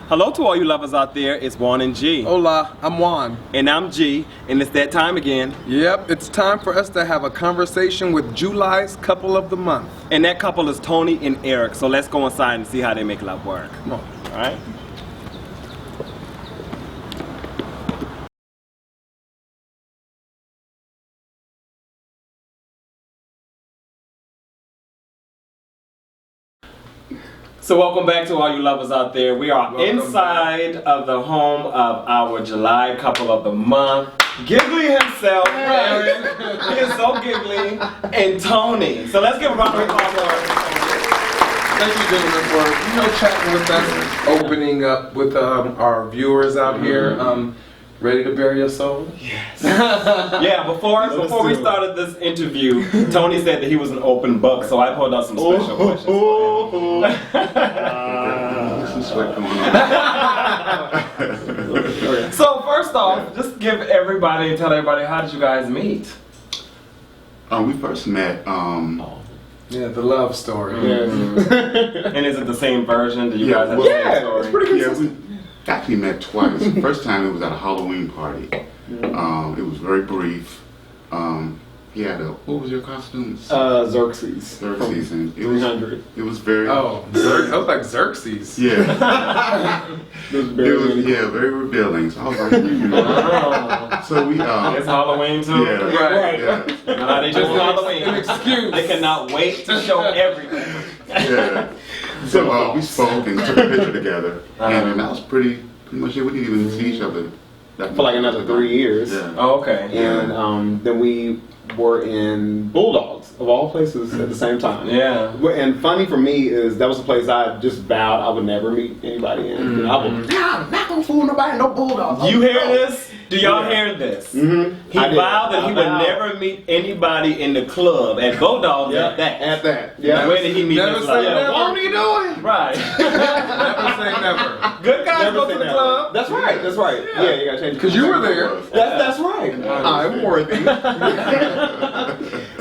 Hello to all you lovers out there, it's Juan and G. Hola, I'm Juan. And I'm G, and it's that time again. Yep, it's time for us to have a conversation with July's couple of the month. And that couple is Tony and Eric, so let's go inside and see how they make love work. Come on. All right? So welcome back to all you lovers out there. We are inside of the home of our July couple of the month. Giggly himself, Eric. He is so giggly. And Tony. So let's give a round of applause for Thank you, gentlemen, for chatting with us, opening up with our viewers out here. Ready to bare your soul? Yes. Yeah, before we started this interview, Tony said that he was an open book, so I pulled out some special questions for him. So first off, just tell everybody, how did you guys meet? We first met. Yeah, the love story. And is it the same version? Do you guys have the same story? It's pretty consistent. We actually met twice. The first time it was at a Halloween party. It was very brief. He had what was your costume? Xerxes. Xerxes, and it 300. was very. Oh, that was like Xerxes. Yeah. Very revealing. So I was like, so we. It's Halloween too. Yeah, Right. Yeah. No, they just Halloween. An excuse. They cannot wait to show everything. Yeah. So we spoke and took a picture together, and that was pretty much it. We didn't even see each other For like another 3 years. Yeah. Oh, okay. And then we were in Bulldogs, of all places, at the same time. Yeah. And funny for me is that was a place I just vowed I would never meet anybody in. I would, I'm not gonna fool nobody in no Bulldogs. You hear this? Do y'all hear this? He vowed that he would never meet anybody in the club at Bulldogs at that. At that. Yeah. Where did he meet Never his say love? never. What are you doing? Right. Never say never. Good guys Never go say to the never. club. That's right. That's right. Yeah, you gotta change. Because you were there. That's right. I'm worthy.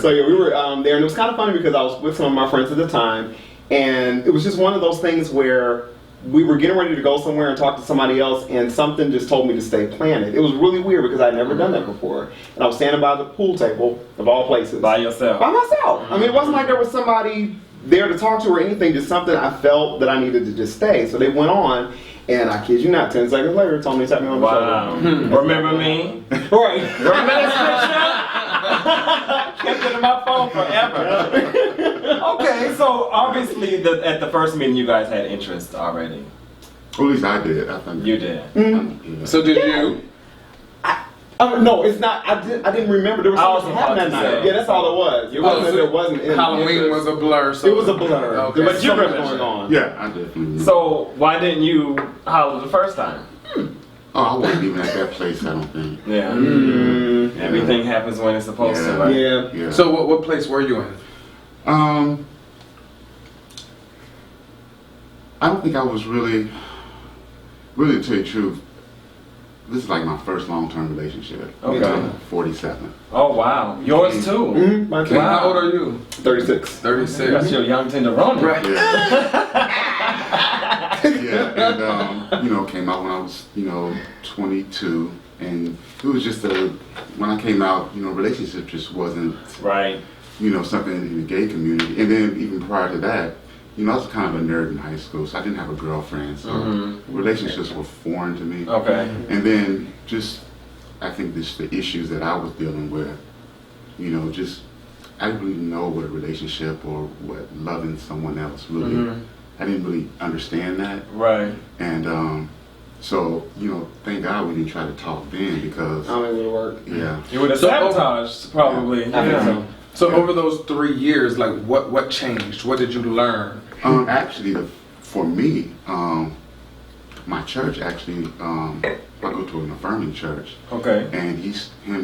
So yeah, we were there, and it was kind of funny because I was with some of my friends at the time, and it was just one of those things where we were getting ready to go somewhere and talk to somebody else, and something just told me to stay planted. It was really weird because I'd never done that before, and I was standing by the pool table of all places, By yourself. by myself. I mean, it wasn't like there was somebody there to talk to or anything. Just something I felt that I needed to just stay. So they went on. And I kid you not, 10 seconds later, Tony tapped me on the Wow. shoulder. Remember me? Right. Remember that picture? Kept it in my phone forever. Okay, so obviously at the first meeting you guys had interest already. Or at least I did. I think You did. Yeah. So did you? No, it's not. I didn't remember. There was I was something about happening to that say. night. Yeah, that's all it was. It wasn't that there wasn't any Halloween interest. was a blur. So It was a blur. Okay. There was But you something remember. going on. Yeah, I definitely remember. So why didn't you holler the first time? I wasn't even at that place. I don't think. Yeah. Everything happens when it's supposed to, right? Yeah. Yeah. So what place were you in? I don't think I was really to tell you the truth. This is like my first long-term relationship. Okay. I'm 47. Oh wow. Yours too. My And how old are you? 36. 36. That's your young tenderoni. Right. Yeah, and came out when I was 22, and it was just when I came out, relationship just wasn't Right. something in the gay community. And then even prior to that, I was kind of a nerd in high school, so I didn't have a girlfriend, so relationships were foreign to me. Okay. And then I think the issues that I was dealing with, I didn't really know what a relationship or what loving someone else really, I didn't really understand that. Right. And so, thank God we didn't try to talk then because, I don't think it would work. yeah. You would have So- sabotaged probably. I think so. So over those 3 years, like what changed? What did you learn? Actually, for me, my church actually, I go to an affirming church, Okay. and him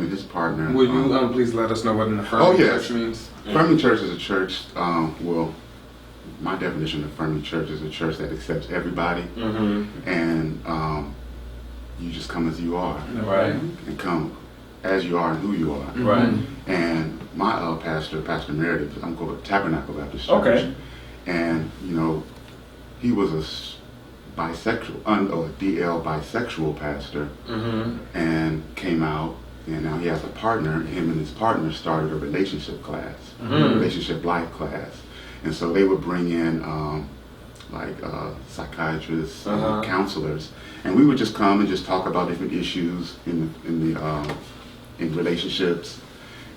and his partner. Will you please let us know what an affirming yes. church means? Affirming church is a church. My definition of affirming church is a church that accepts everybody, and you just come as you are, Right. and come as you are and who you are. Right. And my pastor, Pastor Meredith, I'm going to Tabernacle Baptist Church. Okay. And, he was a bisexual, or DL bisexual pastor, and came out, and now he has a partner. Him and his partner started a relationship class, relationship life class, and so they would bring in psychiatrists, counselors, and we would just come and just talk about different issues in relationships,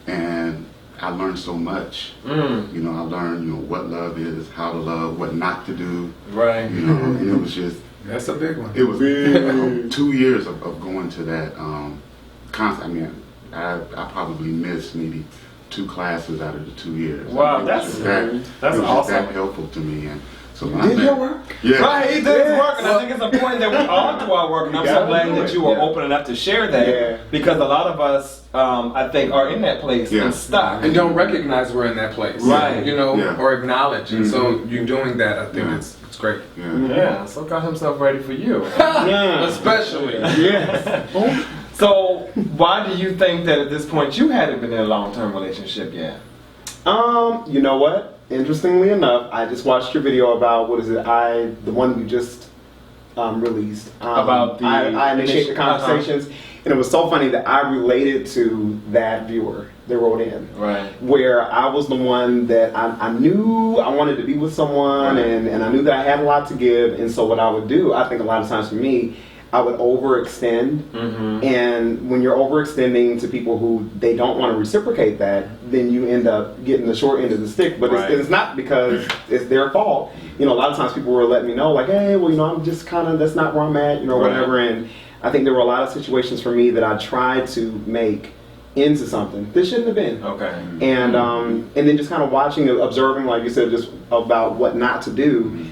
and I learned so much. I learned, what love is, how to love, what not to do. Right. And it was just. That's a big one. It was 2 years of going to that. I probably missed maybe 2 classes out of the 2 years. Wow, that's awesome. That helpful to me, and so You did your work? Yeah. Right, he did his work, and I think it's important that we all do our work, and I'm so glad that you were open enough to share that, because a lot of us, I think, are in that place and stuck. And don't recognize we're in that place. Right. Or acknowledge. And so you're doing that, I think it's great. Yeah, so got himself ready for you. Especially. Yes. So, why do you think that at this point you hadn't been in a long-term relationship yet? You know what? Interestingly enough, I just watched your video about, the one you just released. About the... I initiate the conversations. And it was so funny that I related to that viewer that wrote in. Right. Where I was the one that I knew I wanted to be with someone, and I knew that I had a lot to give. And so what I would do, I think a lot of times for me, I would overextend, and when you're overextending to people who they don't want to reciprocate that, then you end up getting the short end of the stick. But it's not because it's their fault. A lot of times people were letting me know, like, hey, well, I'm just that's not where I'm at, whatever. And I think there were a lot of situations for me that I tried to make into something that shouldn't have been. Okay. And then just kind of watching, observing, like you said, just about what not to do.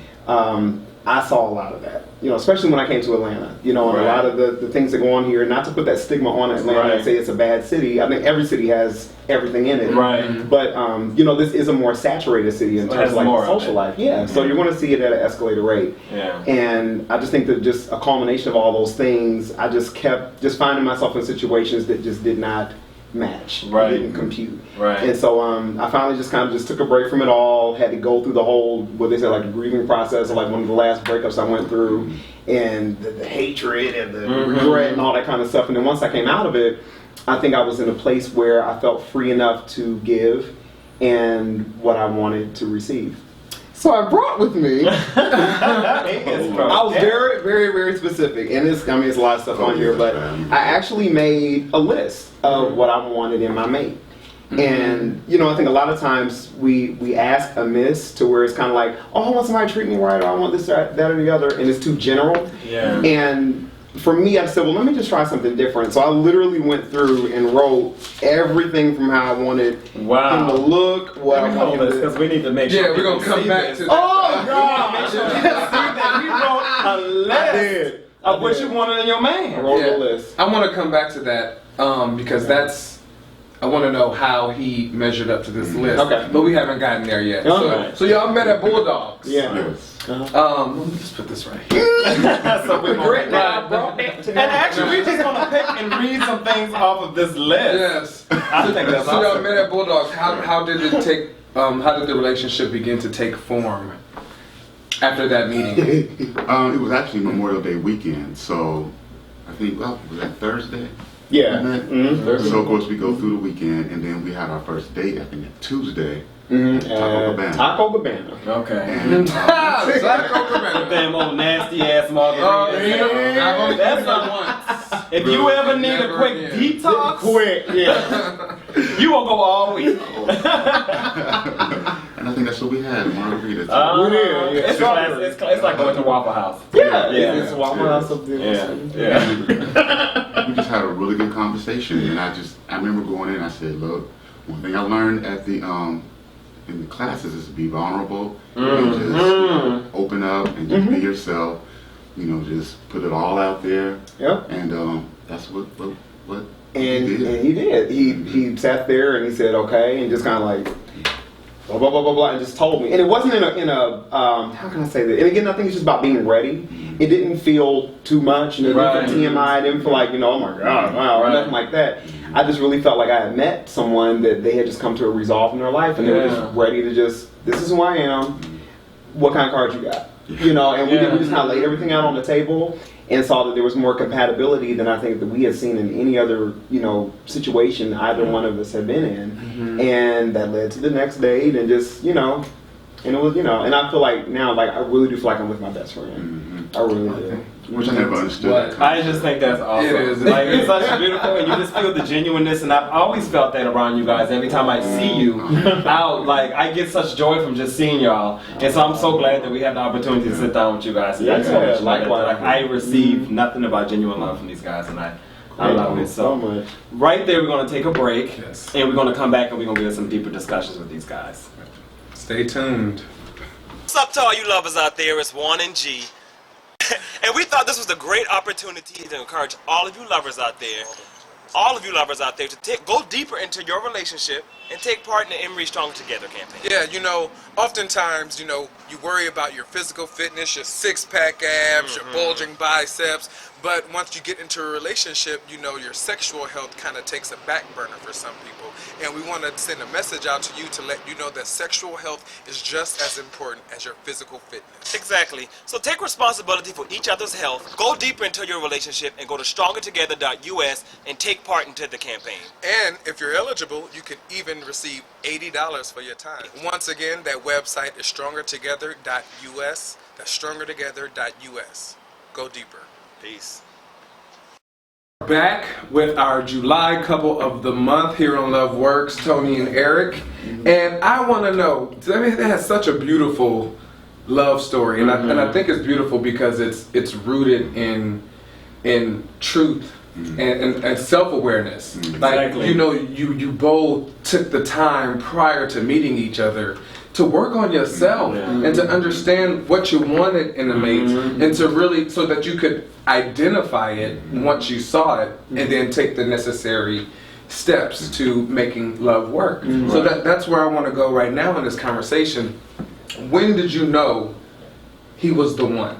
I saw a lot of that, especially when I came to Atlanta, and a lot of the things that go on here, not to put that stigma on Atlanta and say it's a bad city. I think every city has everything in it. Right. But, this is a more saturated city in terms of like the social life. Yeah. So you're going to see it at an escalated rate. Yeah. And I just think that just a culmination of all those things, I just kept finding myself in situations that just did not match, didn't compute. Right. And so I finally just kind of just took a break from it all, had to go through the whole, what they say, like the grieving process of like one of the last breakups I went through, and the hatred and the regret and all that kind of stuff. And then once I came out of it, I think I was in a place where I felt free enough to give and what I wanted to receive. So I brought with me, I was very, very, very specific, and it's a lot of stuff on here, but I actually made a list of what I wanted in my mate. And, I think a lot of times we ask amiss to where it's kind of like, oh, I want somebody to treat me right, or I want this, that, or the other, and it's too general. Yeah. And for me, I said, well, let me just try something different. So I literally went through and wrote everything from how I wanted him to look, what I wanted him to... because we need to make sure. Yeah, we're going to come back to that. Oh, God! Make sure people see that we wrote a list of what you wanted in your man. I wrote a list. I want to come back to that because I want to know how he measured up to this list. Okay. But we haven't gotten there yet. So y'all met at Bulldogs. Yeah. Let me just put this right here. So we're great now, bro. And actually, we're just gonna pick and read some things off of this list. Yes. I think that's So y'all awesome. met at Bulldogs. How did it take? How did the relationship begin to take form after that meeting? It was actually Memorial Day weekend, so I think was that Thursday? Yeah. So of course we go through the weekend, and then we had our first date, I think Tuesday. Taco Cabana. Taco Cabana. Okay. And, Taco Cabana. Damn old nasty ass margarita. I've only That's been once. If you ever need a quick detox, you will go all week. and I think that's what we had, margarita. It's like going to Waffle House. Yeah. It's Waffle House up there. Yeah. We just had a really good conversation, and I remember going in and I said, look, one thing I learned at in the classes is to be vulnerable and just open up and just be yourself, just put it all out there. Yep. And that's what And he did. And he did. He sat there and he said, okay, and just kind of like, blah, blah, blah, blah, blah, and just told me. And it wasn't in a how can I say that? And again, I think it's just about being ready. It didn't feel too much, it didn't feel TMI, it didn't feel like, oh my God, wow, or nothing like that. I just really felt like I had met someone that they had just come to a resolve in their life, and they were just ready to this is who I am. What kind of cards you got? you know, and we just kind of laid everything out on the table and saw that there was more compatibility than I think that we had seen in any other, you know, situation either one of us had been in. And that led to the next date and just, you know, and it was, you know, and I feel like now, like, I really do feel like I'm with my best friend. I really do. Which I never understood. I just think that's awesome. It is. Like, it's such beautiful, and you just feel the genuineness, and I've always felt that around you guys. Every time I see you out, like, I get such joy from just seeing y'all. And so I'm so glad that we have the opportunity to sit down with you guys. Yeah, Thanks so much. likewise. Like, I receive nothing about genuine love from these guys, and I love it. so So much. right there, we're going to take a break, Yes. and we're going to come back, and we're going to get some deeper discussions with these guys. Stay tuned. What's up to all you lovers out there? It's Juan and G. And we thought this was a great opportunity to encourage all of you lovers out there, to go deeper into your relationship and take part in the Emory Strong Together campaign. Yeah, you know, oftentimes, you know, you worry about your physical fitness, your six-pack abs, your bulging biceps, but once you get into a relationship, you know, your sexual health kind of takes a back burner for some people. And we want to send a message out to you to let you know that sexual health is just as important as your physical fitness. Exactly. So take responsibility for each other's health, go deeper into your relationship, and go to strongertogether.us and take part into the campaign. And if you're eligible, you can even receive $80 for your time. Once again, that website is strongertogether.us. That's strongertogether.us. Go deeper. Peace. Back with our July couple of the month here on Love Works, Tony and Eric. And I want to know, I mean, that has such a beautiful love story, and I think it's beautiful because it's rooted in truth and self-awareness. Like, Exactly. you know, you both took the time prior to meeting each other to work on yourself and to understand what you wanted in a mate, and to really, so that you could identify it once you saw it, and then take the necessary steps to making love work. So that's where I want to go right now in this conversation. When did you know he was the one?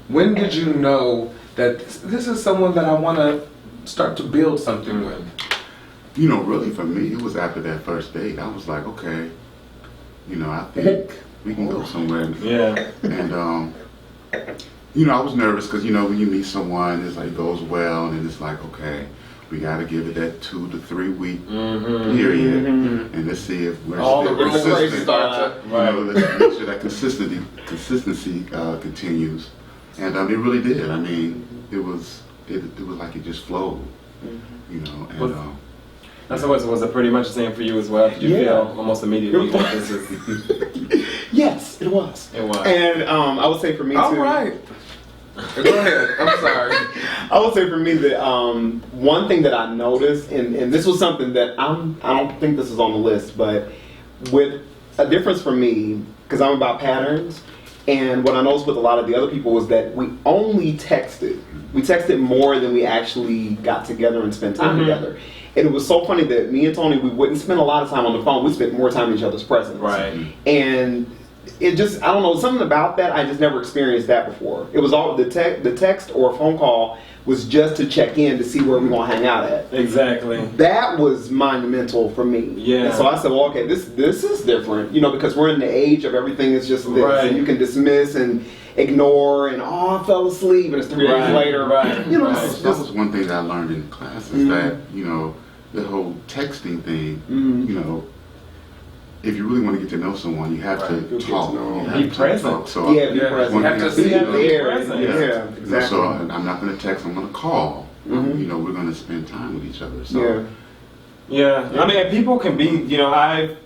When did you know that this is someone that I want to start to build something with? You know, really for me, it was after that first date. I was like, okay, you know, I think we can go somewhere. Yeah. And, you know, I was nervous because, you know, when you meet someone, it's like, it goes well, and it's like, okay, we got to give it that 2 to 3 week period, and let's see if we're All still the rules consistent. start to, You know, let's make sure that consistency continues. And it really did. I mean, it was like it just flowed, you know. And That's was it pretty much the same for you as well? Did you feel almost immediately that this is... Yes, it was. It was. And I would say for me too. all right. Go ahead. I'm sorry. I would say for me that one thing that I noticed, and this was something that I don't think this is on the list, but with a difference for me, because I'm about patterns, and what I noticed with a lot of the other people was that we only texted. We texted more than we actually got together and spent time together. And it was so funny that me and Tony, we wouldn't spend a lot of time on the phone. We spent more time in each other's presence. Right. And it just, I don't know, something about that, I just never experienced that before. It was all, the text or phone call was just to check in to see where we're going to hang out at. Exactly. That was monumental for me. Yeah. And so I said, well, okay, this is different, you know, because we're in the age of everything is just this. Right. And you can dismiss and ignore and, I fell asleep, and it's 3 days later. Right. You know, Right. it's that just, was one thing that I learned in class is that, you know, the whole texting thing, you know, if you really want to get to know someone, you have to talk. You have Be to present. talk. So yeah, be present. one You have thing to I see said, them. you know, there. present. Yeah, you know, exactly. so I'm not going to text, I'm going to call. You know, we're going to spend time with each other. So Yeah. Yeah. I mean, people can be, you know, I've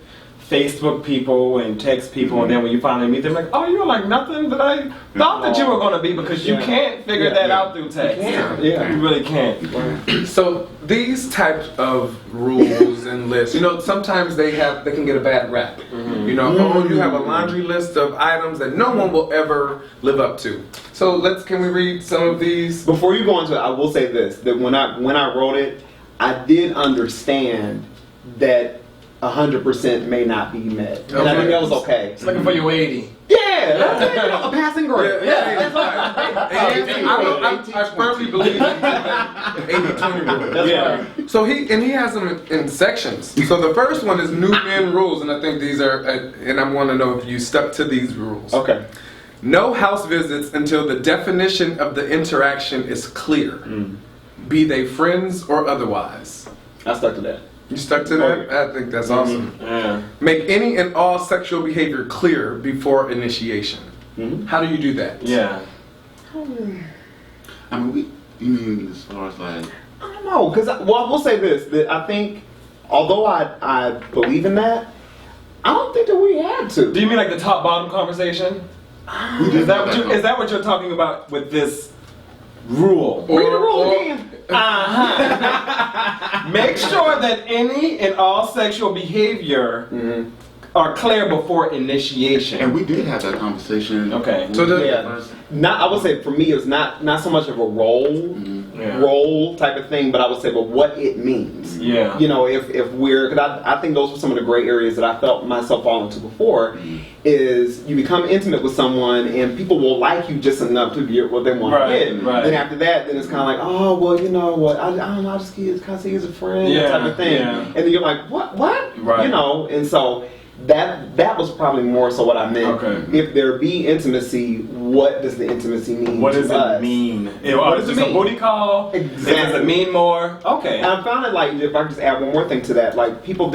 Facebook people and text people, and then when you finally meet them, like, oh, you're like nothing that I thought that you were going to be, because you can't figure that out through text. Yeah. You really can't. So these types of rules and lists, you know, sometimes they can get a bad rap. You know, oh, you have a laundry list of items that no one will ever live up to. So can we read some of these? Before you go into it, I will say this: that when I wrote it, I did understand that 100% may not be met, and I think that was okay. It's looking for you 80. Yeah, that's it, you know, a passing grade. I firmly believe in the 80-20 rule. Yeah. So he has them in sections. So the first one is new men rules, and I think these are, and I want to know if you stuck to these rules. Okay. No house visits until the definition of the interaction is clear, be they friends or otherwise. I stuck to that. You stuck to that? I think that's awesome. Yeah. Make any and all sexual behavior clear before initiation. How do you do that? Yeah. I mean, you mean as far as like? I don't know, because I will say this: that I think, although I believe in that, I don't think that we had to. Do you mean like the top bottom conversation? Is that what you're talking about with this rule? Read the rule again. Make sure that any and all sexual behavior are clear before initiation. And we did have that conversation. Okay. So Not, I would say for me, it's not so much of a role type of thing, but I would say, but what it means. Yeah. You know, if we're, because I think those were some of the gray areas that I felt myself fall into before, is you become intimate with someone and people will like you just enough to get what they want to get. Right. Then after that, then it's kind of like, oh, well, you know what, I don't know, I just kind of see you as a friend, type of thing. Yeah. And then you're like, what? Right. You know, and so that was probably more so what I meant. Okay. If there be intimacy, what does the intimacy mean? What does to it us? mean? What does Is it this a mean? booty call? Exactly. Does it mean more? Okay. And I found it like, if I could just add one more thing to that, like people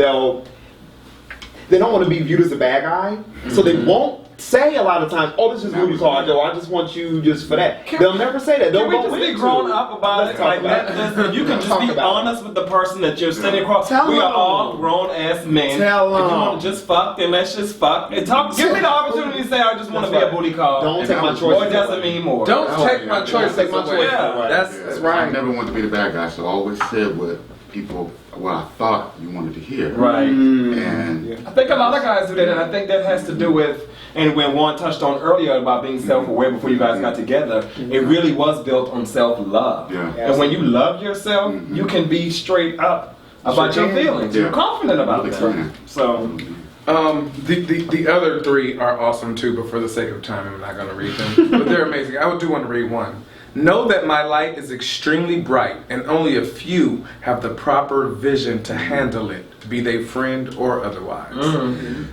they don't want to be viewed as a bad guy, so they won't say a lot of times, "Oh, this is booty call, Joe. I just want you just for that." They'll never say that. They'll Can we go just be into grown up about Let's it? talk Like about that, you can just Talk be about it. honest with the person that you're sitting across. Tell we are them. all grown ass men. Tell If you them. want to just fuck, then let's just fuck. And talk. Give me the opportunity to say I just want to be a booty call. Don't And take that my was- choice. Or it doesn't mean more. Don't Oh, take yeah, my yeah. choice. Take my choice. Yeah. That's I right. never wanted to be the bad guy, so I always said what I thought you wanted to hear. Right. And I think a lot of guys do that, and I think that has to do with, and when Juan touched on earlier about being self-aware before you guys got together, it really was built on self-love. Yeah. And when you love yourself, you can be straight up about Sure your can. feelings. Yeah. You're confident about Really that. can. So, The other three are awesome too, but for the sake of time, I'm not going to read them. But they're amazing. I do want to read one. Know that my light is extremely bright, and only a few have the proper vision to handle it, be they friend or otherwise.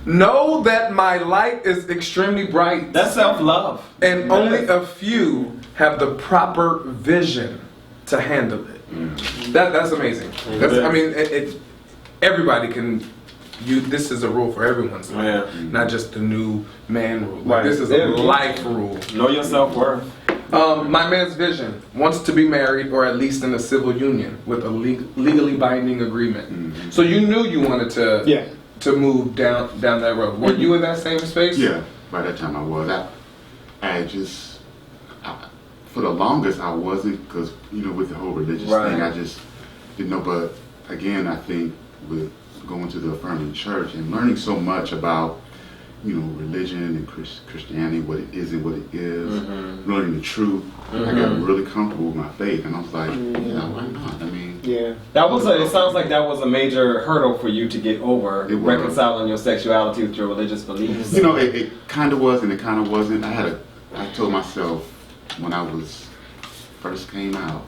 Know that my light is extremely bright, that's self-love. and only a few have the proper vision to handle it. That's amazing. I mean, everybody can. This is a rule for everyone's life, not just the new man rule. Like, this is a life rule. Know your self-worth. My man's vision wants to be married, or at least in a civil union with a legally binding agreement. So you knew you wanted to move down that road. Were you in that same space? yeah, by that time I was. For the longest I wasn't, because with the whole religious thing, I just didn't know. But again, I think with going to the affirming church and learning so much about religion and Christianity, what it is and what it is, learning the truth, I got really comfortable with my faith, and I was like, yeah, why not? I mean, That was it sounds like that was a major hurdle for you to get over, It was. reconciling your sexuality with your religious beliefs. it kind of was and it kind of wasn't. I told myself when I first came out,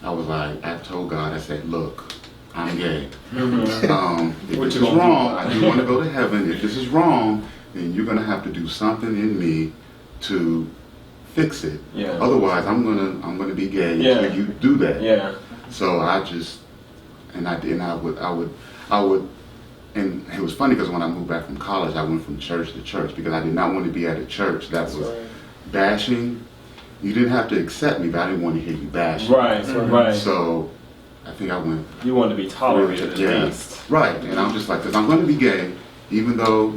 I told God, I said, look, I'm gay. If this is wrong, I do want to go to heaven. If this is wrong, then you're gonna have to do something in me to fix it. Yeah. Otherwise, I'm gonna be gay until you do that. Yeah. So I would, and it was funny because when I moved back from college, I went from church to church because I did not want to be at a church that was bashing. You didn't have to accept me, but I didn't want to hear you bashing. Right. So I think I went. You want to be tolerated at Yeah. least. Right, and I'm just like, because I'm going to be gay, even though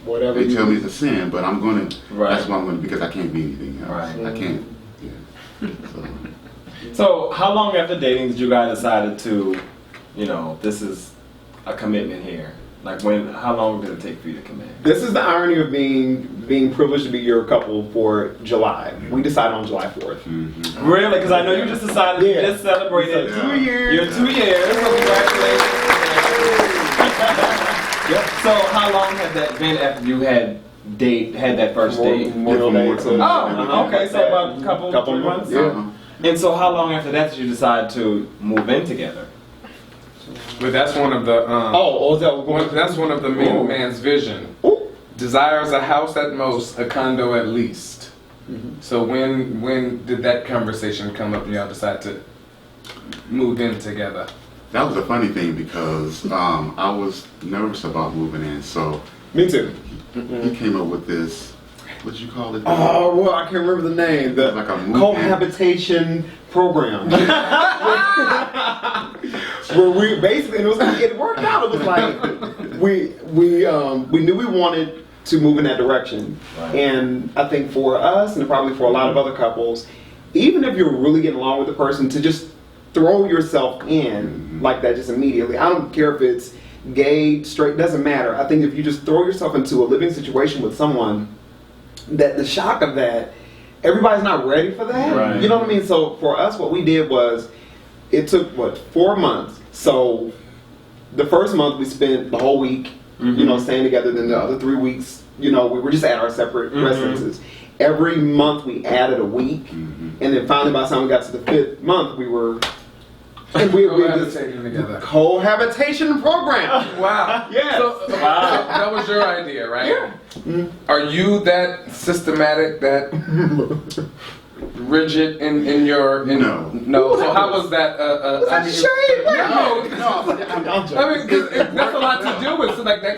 Whatever they tell me it's a sin, but I'm going to. Right. That's why I'm going to, because I can't be anything else. Right. I can't. Yeah. So, how long after dating did you guys decided to, this is a commitment here? Like how long did it take for you to commit? This is the irony of being privileged to be your couple for July. We decided on July 4th. Really? Because I know you just decided you just celebrated 2 years. Your 2 years. So congratulations. So how long had that been after you had that first date? Memorial Day. Oh, okay. So about a couple 3 months. Yeah. And so how long after that did you decide to move in together? But that's one of the. Is that that's one of the man's vision. Ooh. desires a house at most, a condo at least. So when did that conversation come up and y'all decide to move in together? That was a funny thing because I was nervous about moving in, so Me too. he came up with this. What you call it? Oh, well, I can't remember the name. The Like a move-in. cohabitation program. Where we basically, and it worked out. It was like we knew we wanted to move in that direction, and I think for us, and probably for a lot of other couples, even if you're really getting along with the person, to just throw yourself in like that just immediately. I don't care if it's gay, straight, doesn't matter. I think if you just throw yourself into a living situation with someone, that the shock of that, everybody's not ready for that. Right. You know what I mean? So for us, what we did was, it took 4 months. So the first month we spent the whole week, staying together. Then the other 3 weeks, we were just at our separate residences. Every month we added a week, and then finally by the time we got to the 5th month, we were. And we just together. cohabitation program. Wow. Yes. So, that was your idea, right? Yeah. Are you that systematic, that rigid in your? No. No. So how was that? Shade. No. I'm joking. I mean, 'cause that's a lot to deal with. So like that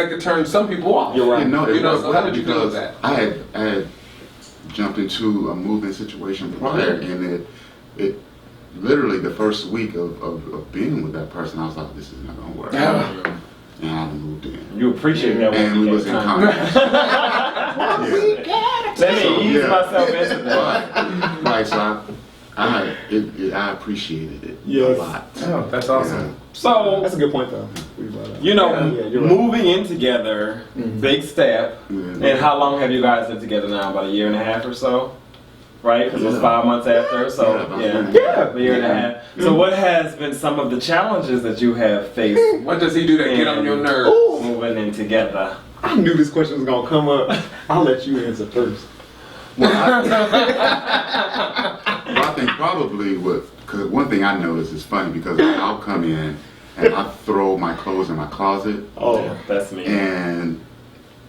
could turn some people off. You're right. No, it was so how did you feel with that? I had jumped into a moving situation prior, and it literally the first week of being with that person, I was like, this is not gonna work. Yeah. And I moved in. You appreciate that And we was in contact. Let me ease myself into that. Right, so I appreciated it Yes. a lot. Oh, that's awesome. Yeah. So, That's a good point, though. We brought up. you know, Yeah, you're right. moving in together, big step. Yeah. And how long have you guys lived together now? About a year and a half or so? Right? Because it was 5 months after, so Yeah. a year and a half. So what has been some of the challenges that you have faced What does he do to get on your nerves? Ooh. moving in together? I knew this question was gonna come up. I'll let you answer first. Well, I think probably because one thing I notice is funny because I'll come in and I throw my clothes in my closet, Yeah, that's me. and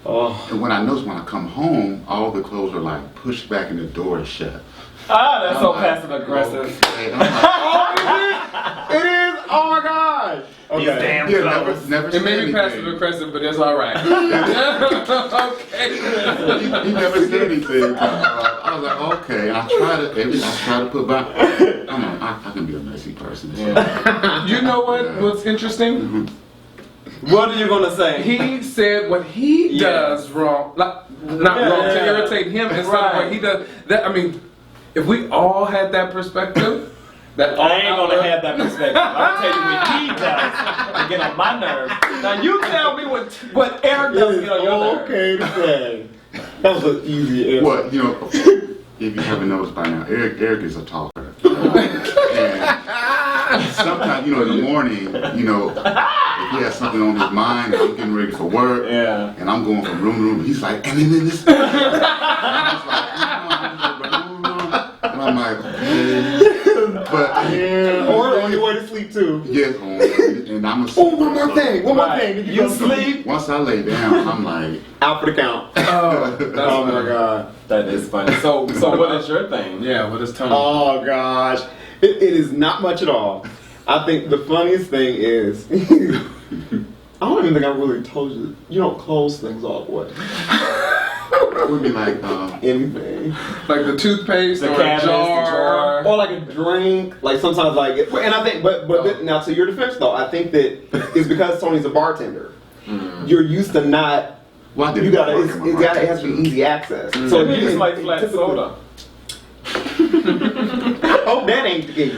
Oh. when I notice when I come home, all the clothes are like pushed back and the door is shut. That's so I'm like, passive aggressive. okay. I'm like, It is. Oh my God. These damn yeah, clothes. never It said may be anything. passive aggressive, but it's all right. Okay. He never said anything. I was like, okay. And I try to put back. I can be a messy person. So. You know what's interesting? What are you gonna say? He said what he does wrong, not wrong, to irritate him instead of what he does. That, I mean, if we all had that perspective, that I ain't gonna have that perspective. I'll tell you what he does to get on my nerves. Now you tell me what Eric does to get on your nerves. Okay to say. That was an easy answer. What, if you haven't noticed by now, Erik is a talker. And sometimes, in the morning, if he has something on his mind, I'm getting ready for work, and I'm going from room to room, he's like, and then this. And I'm like, okay. But, Or on your way to sleep too. yes, and I'm a Oh, one more thing. One more thing. Did You go to sleep? Once I lay down, I'm like, Out for the count. Oh my God. That is funny. So what is your thing? Yeah, what is Tony? Oh gosh. It is not much at all. I think the funniest thing is, I don't even think I really told you, you don't close things all the way. it would be like, Anything. Like the toothpaste The or cabinets, a jar. the drawer. Or like a drink, like sometimes like, and I think, but now to your defense though, I think that it's because Tony's a bartender. You're used to not, well, I did you gotta, work in my it has to be market, too. easy access. So you just like flat typically- soda. Oh, that ain't the case.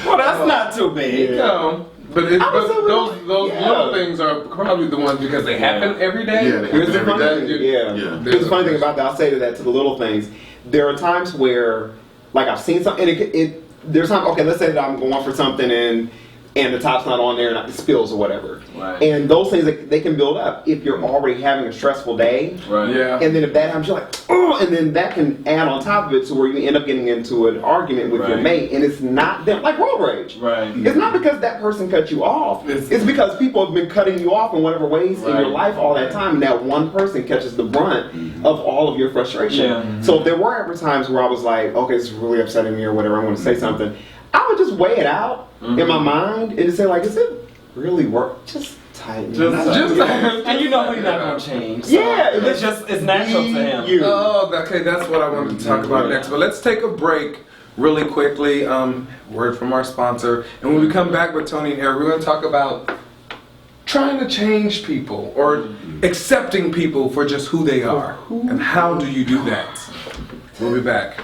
Well, that's not too big. No, but I would say those yeah. little things are probably the ones because they happen every day. Yeah, they Here's the happen funny every thing, day. yeah. Yeah. Here's the funny thing about that. I'll say to that, to the little things. There are times where, like, I've seen something, and there's times. Okay, let's say that I'm going for something, and and the top's not on there and it spills or whatever. Right. And those things, they can build up if you're already having a stressful day. Right. Yeah. And then if that happens, you're like, oh, and then that can add on top of it to where you end up getting into an argument with your Right. mate, and it's not them, like road rage. Right. It's not because that person cut you off. It's because people have been cutting you off in whatever ways in Right. your life all that time, and that one person catches the brunt of all of your frustration. Yeah. So if there were ever times where I was like, okay, this is really upsetting me or whatever, I'm going to say something, I would just weigh it out in my mind and just say like, is it really worth? Just tighten it up. And you know he's not gonna change. So Yeah, it's natural to him. You. Oh, okay, that's what I wanted to talk about next. But let's take a break really quickly. Word from our sponsor. And when we come back with Tony and Eric, we're going to talk about trying to change people or accepting people for just who they are. And how do you do that? We'll be back.